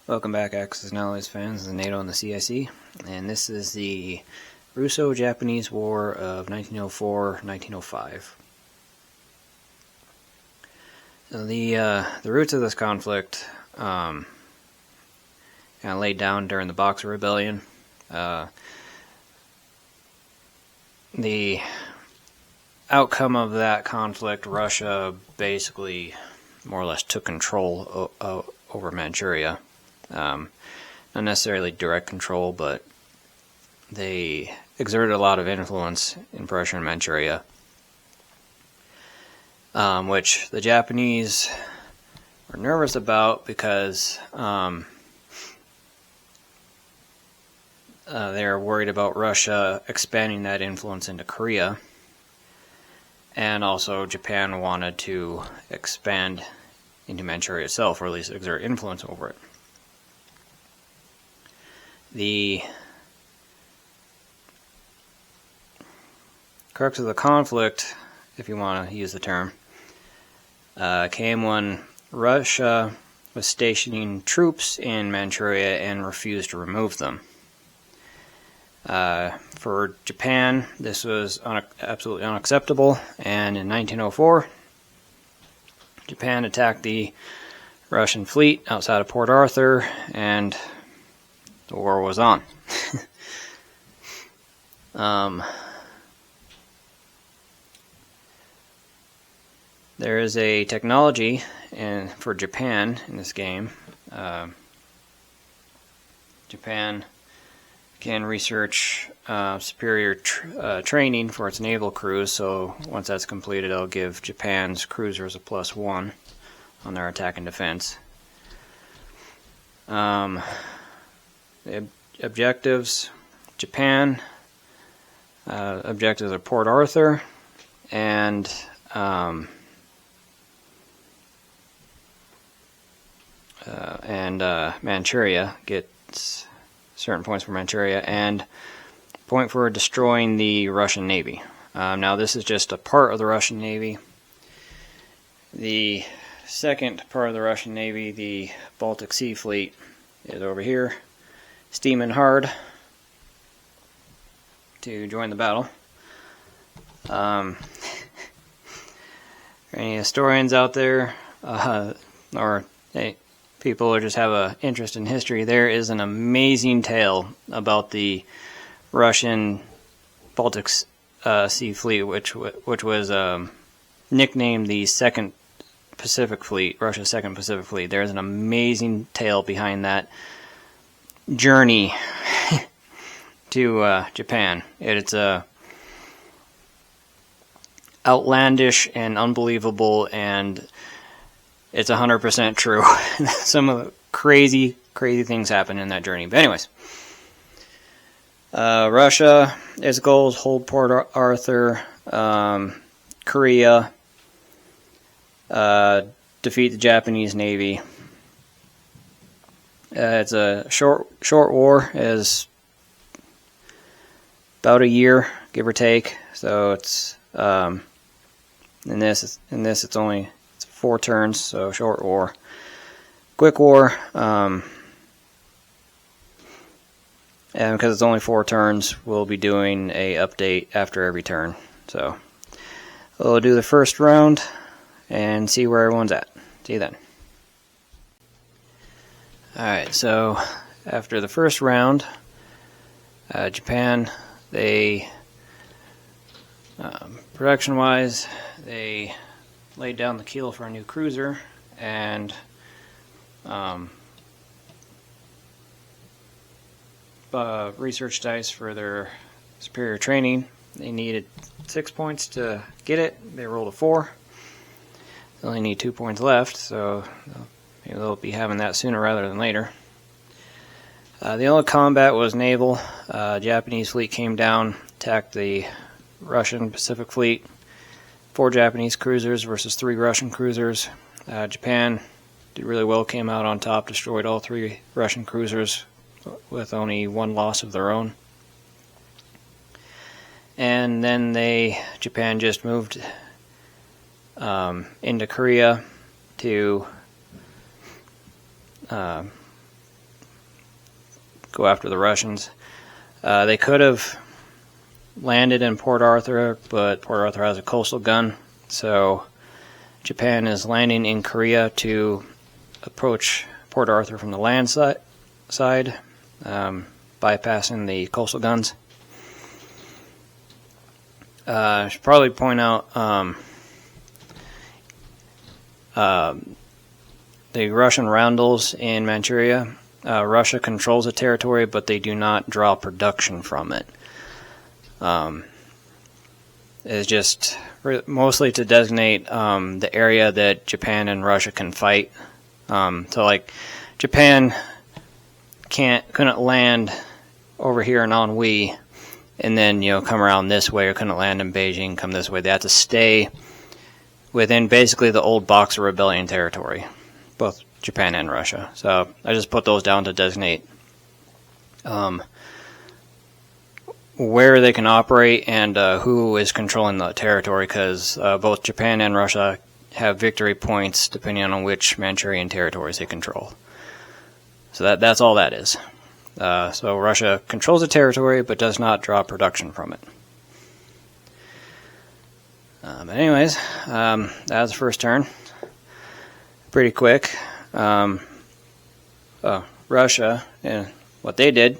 Welcome back, Axis and Allies fans, the NATO and the CIC, and this is the Russo Japanese War of 1904-1905. The roots of this conflict kind of laid down during the Boxer Rebellion. The outcome of that conflict, Russia basically more or less took control over Manchuria. Not necessarily direct control, but they exerted a lot of influence in pressure in Manchuria, which the Japanese were nervous about because they were worried about Russia expanding that influence into Korea, and also Japan wanted to expand into Manchuria itself, or at least exert influence over it. The crux of the conflict, if you want to use the term, came when Russia was stationing troops in Manchuria and refused to remove them. For Japan, this was absolutely unacceptable, and in 1904, Japan attacked the Russian fleet outside of Port Arthur, and the war was on. There is a technology for Japan in this game. Japan can research superior training for its naval crews, so once that's completed, it'll give Japan's cruisers a +1 on their attack and defense. The objectives: Japan. Objectives are Port Arthur and Manchuria. Gets certain points for Manchuria and point for destroying the Russian Navy. Now this is just a part of the Russian Navy. The second part of the Russian Navy, the Baltic Sea Fleet, is over here, steaming hard to join the battle. Any historians out there, or hey, people who just have an interest in history, there is an amazing tale about the Russian Baltic Sea Fleet, which was nicknamed the Second Pacific Fleet, Russia's Second Pacific Fleet. There's an amazing tale behind that journey to Japan. It's outlandish and unbelievable, and it's 100% true. Some of the crazy things happen in that journey. But anyways, Russia, its goal is hold Port Arthur, Korea, defeat the Japanese Navy. It's a short war, is about a year, give or take. So it's in this it's only 4 turns, so short war. Quick war, and because it's only 4 turns, we'll be doing a update after every turn. So we'll do the first round and see where everyone's at. See you then. Alright, so after the first round, Japan, they production-wise, they laid down the keel for a new cruiser, and research dice for their superior training. They needed 6 points to get it. They rolled a 4. They only need 2 points left, so maybe they'll be having that sooner rather than later. The only combat was naval. Japanese fleet came down, attacked the Russian Pacific Fleet. 4 Japanese cruisers versus 3 Russian cruisers. Japan did really well, came out on top, destroyed all 3 Russian cruisers with only 1 loss of their own. And then Japan just moved into Korea to go after the Russians. They could have landed in Port Arthur, but Port Arthur has a coastal gun, so Japan is landing in Korea to approach Port Arthur from the land side, bypassing the coastal guns. I should probably point out the Russian roundels in Manchuria. Russia controls the territory, but they do not draw production from it. It's just mostly to designate the area that Japan and Russia can fight. So, like, Japan couldn't land over here in Anhui, and then come around this way, or couldn't land in Beijing, come this way. They had to stay within basically the old Boxer Rebellion territory, both Japan and Russia. So I just put those down to designate where they can operate and who is controlling the territory, because both Japan and Russia have victory points depending on which Manchurian territories they control. So that's all that is. So Russia controls the territory but does not draw production from it. But anyways, that was the first turn. Pretty quick. Russia, and what they did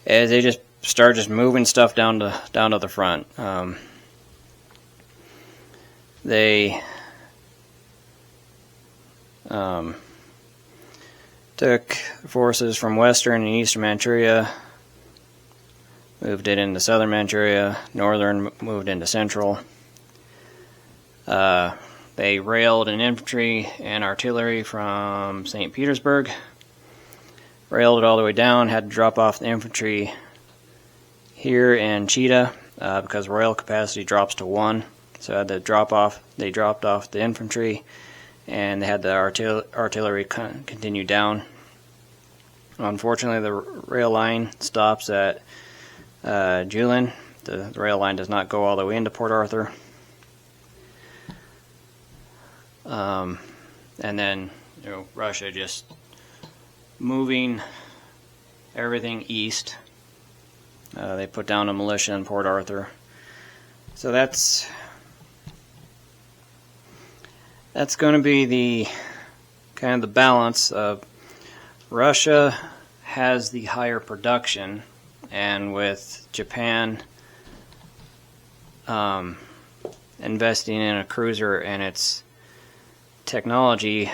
is they just started moving stuff down to the front. They took forces from western and eastern Manchuria, moved it into southern Manchuria, northern moved into central. They railed an infantry and artillery from St. Petersburg, railed it all the way down, had to drop off the infantry here in Chita because rail capacity drops to 1. So had to they dropped off the infantry, and they had the artillery continue down. Unfortunately, the rail line stops at Julin. The rail line does not go all the way into Port Arthur. And then Russia just moving everything east. They put down a militia in Port Arthur. So that's going to be the kind of the balance of Russia has the higher production, and with Japan investing in a cruiser and its technology,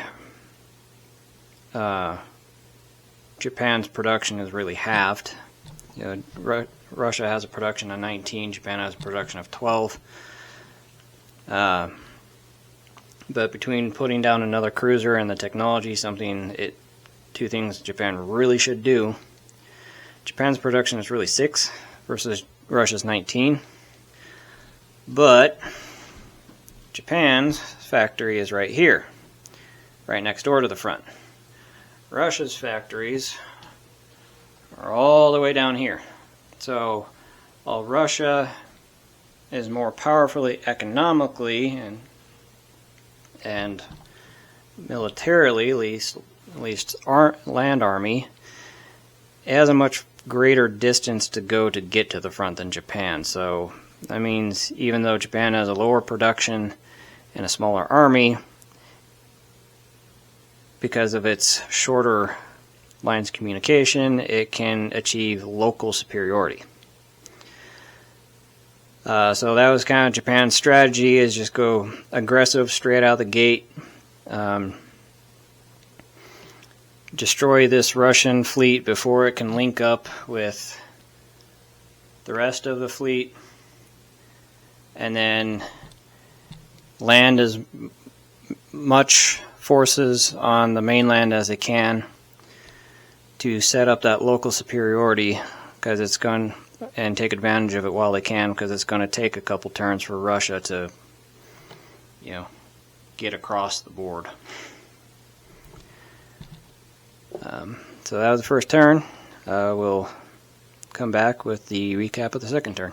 Japan's production is really halved. Russia has a production of 19, Japan has a production of 12. But between putting down another cruiser and the technology, two things Japan really should do. Japan's production is really 6 versus Russia's 19. But Japan's factory is right here, right next door to the front. Russia's factories are all the way down here. So while Russia is more powerfully economically and militarily, at least land army, it has a much greater distance to go to get to the front than Japan. So that means even though Japan has a lower production and a smaller army, because of its shorter lines of communication, it can achieve local superiority. So that was kind of Japan's strategy, is just go aggressive straight out of the gate, destroy this Russian fleet before it can link up with the rest of the fleet, and then land as much forces on the mainland as they can to set up that local superiority, because it's going, and take advantage of it while they can, because it's going to take a couple turns for Russia to get across the board. So that was the first turn. We'll come back with the recap of the second turn.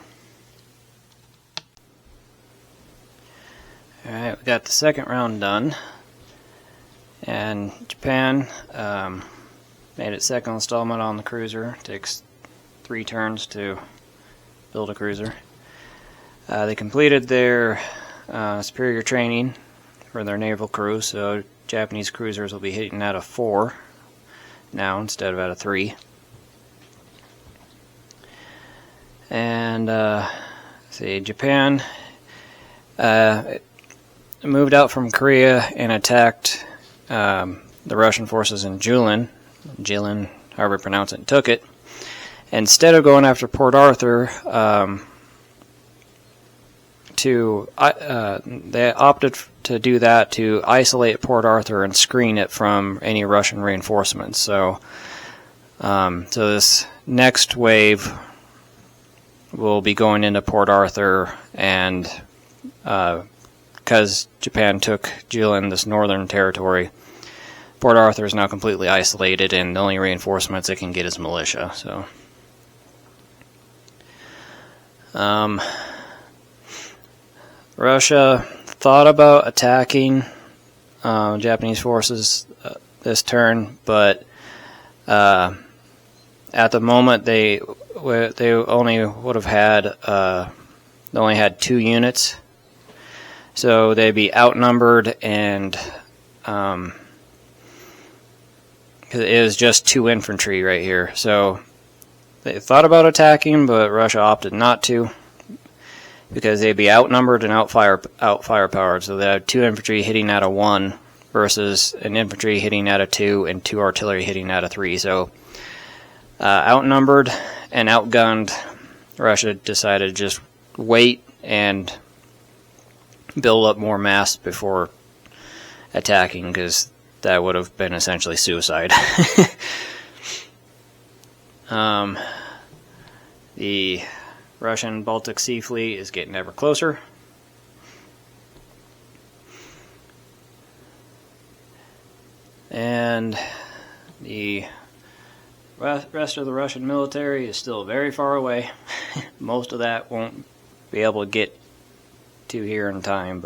Alright, we got the second round done, and Japan made its second installment on the cruiser. It takes 3 turns to build a cruiser. They completed their superior training for their naval crew, so Japanese cruisers will be hitting at a 4 now instead of at a 3. And see, Japan moved out from Korea and attacked the Russian forces in Jilin, however you pronounce it, and took it. Instead of going after Port Arthur, they opted to do that to isolate Port Arthur and screen it from any Russian reinforcements. So this next wave will be going into Port Arthur, and because Japan took Jilin, this northern territory, Port Arthur is now completely isolated, and the only reinforcements it can get is militia. So Russia thought about attacking Japanese forces this turn, but at the moment they only would have had they only had 2 units, so they'd be outnumbered, and it was just 2 infantry right here. So they thought about attacking, but Russia opted not to, because they'd be outnumbered and outfirepowered. So they had 2 infantry hitting at a 1 versus an infantry hitting at a 2 and 2 artillery hitting at a 3. So outnumbered and outgunned, Russia decided to just wait and build up more mass before attacking, because that would have been essentially suicide. The Russian Baltic Sea Fleet is getting ever closer. And the rest of the Russian military is still very far away. Most of that won't be able to get to here in time,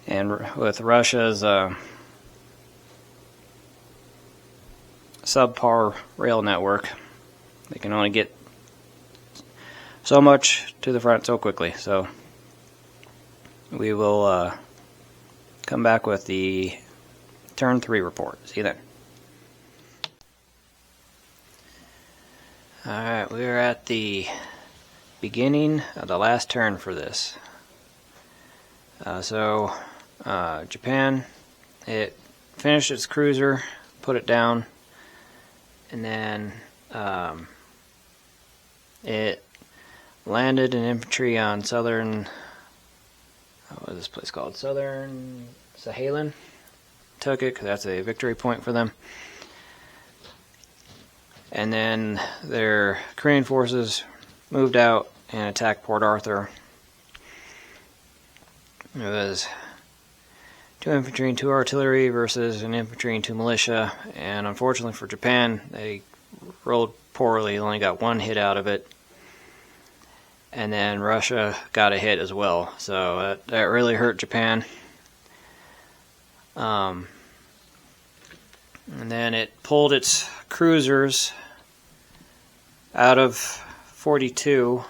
and with Russia's subpar rail network, they can only get so much to the front so quickly. So we will come back with the turn 3 report. See you then. Alright, we're at the beginning of the last turn for this. Japan, it finished its cruiser, put it down, and then it landed an infantry on southern, what is this place called? Southern Sakhalin. Took it because that's a victory point for them. And then their Korean forces moved out and attacked Port Arthur. It was 2 infantry and 2 artillery versus an infantry and 2 militia, and unfortunately for Japan, they rolled poorly, only got 1 hit out of it, and then Russia got a hit as well, so that really hurt Japan. And then it pulled its cruisers out of 42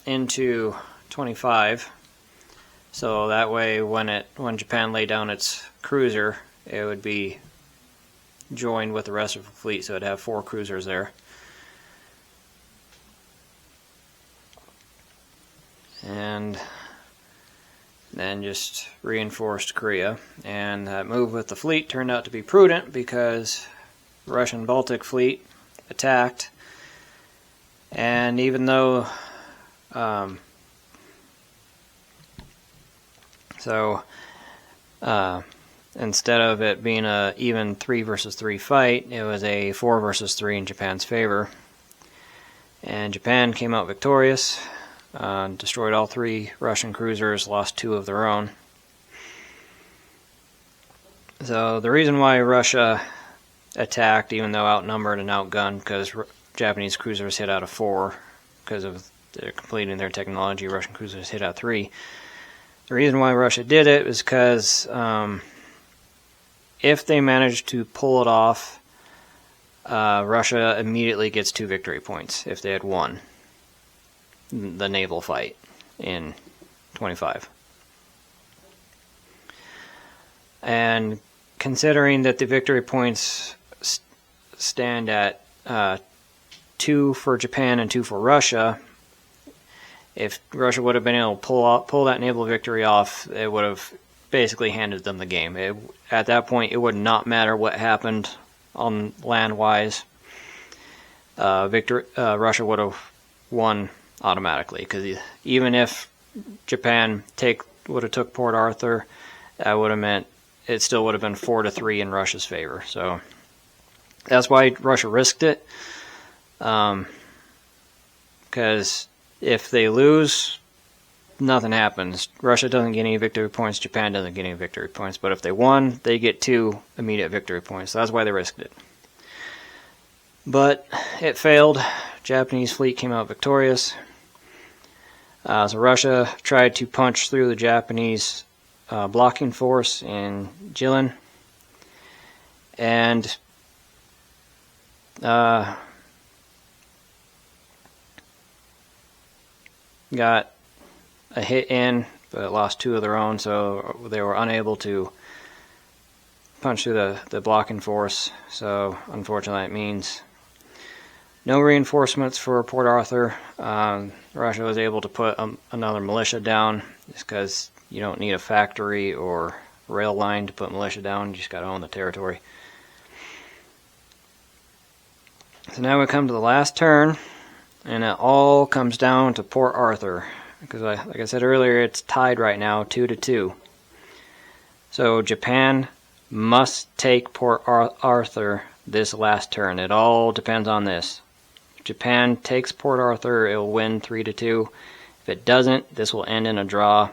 into 25, so that way when Japan laid down its cruiser, it would be joined with the rest of the fleet, so it'd have 4 cruisers there. And then just reinforced Korea, and that move with the fleet turned out to be prudent because the Russian Baltic Fleet attacked, and even though instead of it being a even 3 versus 3 fight, it was a 4 versus 3 in Japan's favor, and Japan came out victorious. Destroyed all 3 Russian cruisers, lost 2 of their own. So the reason why Russia attacked, even though outnumbered and outgunned, because Japanese cruisers hit out of 4, because of their completing their technology, Russian cruisers hit out 3. The reason why Russia did it was because if they manage to pull it off, Russia immediately gets 2 victory points if they had won the naval fight in 25. And considering that the victory points stand at 2 for Japan and 2 for Russia, if Russia would have been able to pull that naval victory off, it would have basically handed them the game. At that point, it would not matter what happened on land-wise. Russia would have won automatically, because even if Japan would have took Port Arthur, that would have meant it still would have been 4-3 in Russia's favor. So that's why Russia risked it, because if they lose, nothing happens. Russia doesn't get any victory points, Japan doesn't get any victory points, but if they won, they get 2 immediate victory points. So that's why they risked it. But it failed. Japanese fleet came out victorious. So Russia tried to punch through the Japanese blocking force in Jilin, and got a hit in, but lost 2 of their own, so they were unable to punch through the blocking force. So unfortunately, it means no reinforcements for Port Arthur. Russia was able to put another militia down, just because you don't need a factory or rail line to put militia down. You just got to own the territory. So now we come to the last turn, and it all comes down to Port Arthur, because like I said earlier, it's tied right now 2-2. So Japan must take Port Arthur this last turn. It all depends on this. If Japan takes Port Arthur, it will win 3-2. If it doesn't, this will end in a draw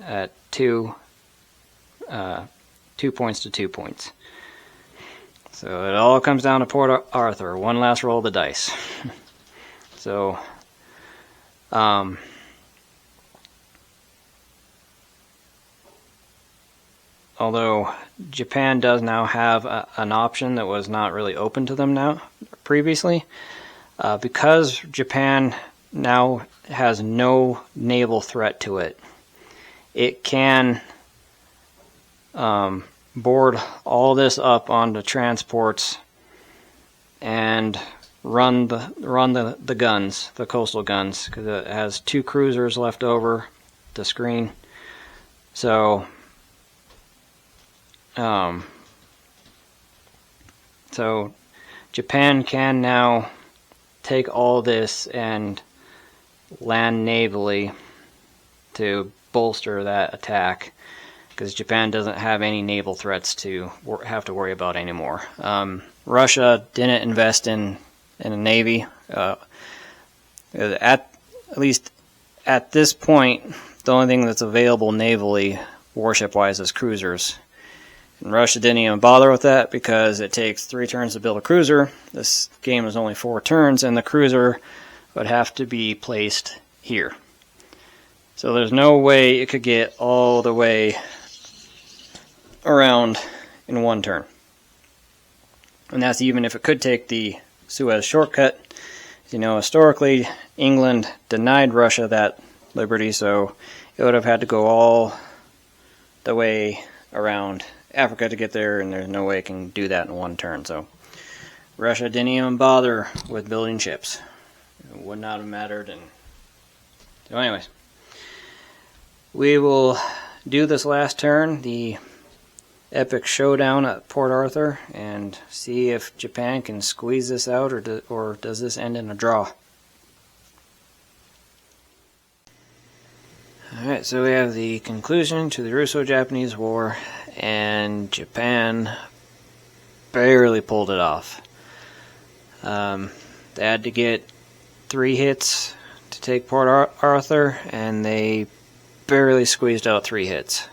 at 2 points to 2 points. So it all comes down to Port Arthur. One last roll of the dice. So, although Japan does now have an option that was not really open to them now previously, because Japan now has no naval threat to it, it can board all this up onto transports and run the guns, the coastal guns, because it has 2 cruisers left over to screen. So Japan can now take all this and land navally to bolster that attack, because Japan doesn't have any naval threats to have to worry about anymore. Russia didn't invest in a navy. At least at this point, the only thing that's available navally, warship-wise, is cruisers. And Russia didn't even bother with that, because it takes 3 turns to build a cruiser. This game is only 4 turns, and the cruiser would have to be placed here. So there's no way it could get all the way around in 1 turn. And that's even if it could take the Suez shortcut. You know, historically, England denied Russia that liberty, so it would have had to go all the way around Africa to get there, and there's no way it can do that in 1 turn. So Russia didn't even bother with building ships. It would not have mattered. And so anyways, we will do this last turn, the epic showdown at Port Arthur, and see if Japan can squeeze this out, or does this end in a draw. Alright, so we have the conclusion to the Russo Japanese War, and Japan barely pulled it off. They had to get 3 hits to take Port Arthur, and they barely squeezed out 3 hits.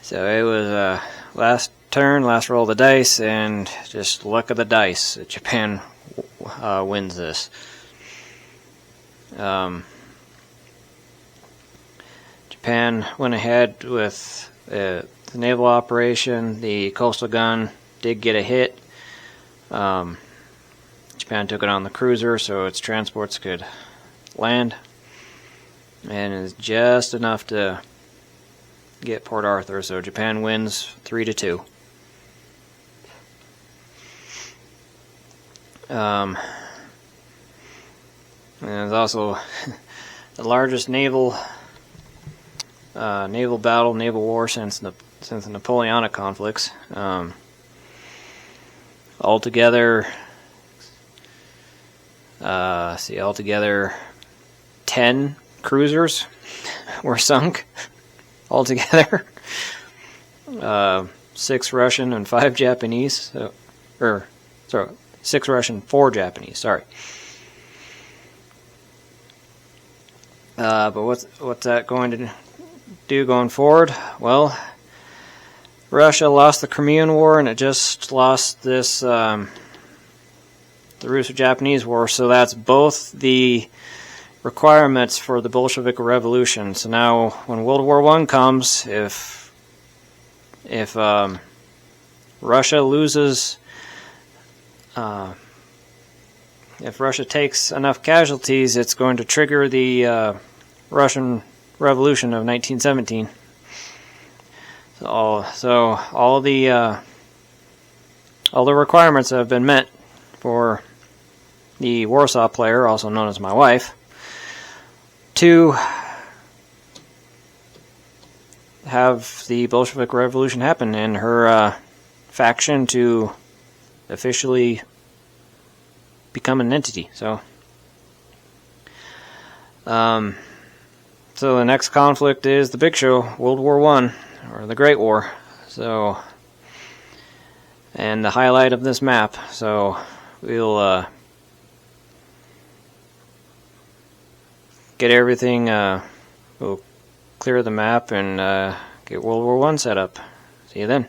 So it was last turn, last roll of the dice, and just luck of the dice that Japan wins this. Japan went ahead with the the naval operation, the coastal gun did get a hit. Japan took it on the cruiser so its transports could land, and it's just enough to get Port Arthur. So Japan wins 3-2. And it's also the largest naval battle, naval war since the Napoleonic conflicts. Altogether, altogether 10 cruisers were sunk altogether. 6 Russian and 5 Japanese. 6 Russian, 4 Japanese. Sorry. But what's that going to do going forward? Well, Russia lost the Crimean War, and it just lost this the Russo Japanese War. So that's both the requirements for the Bolshevik Revolution. So now, when World War I comes, if Russia loses, if Russia takes enough casualties, it's going to trigger the Russian Revolution of 1917. So all the requirements have been met for the Warsaw Player, also known as my wife, to have the Bolshevik Revolution happen and her faction to officially become an entity. So the next conflict is the big show, World War I, or the Great War. So, and the highlight of this map. So we'll get everything. We'll clear the map and get World War I set up. See you then.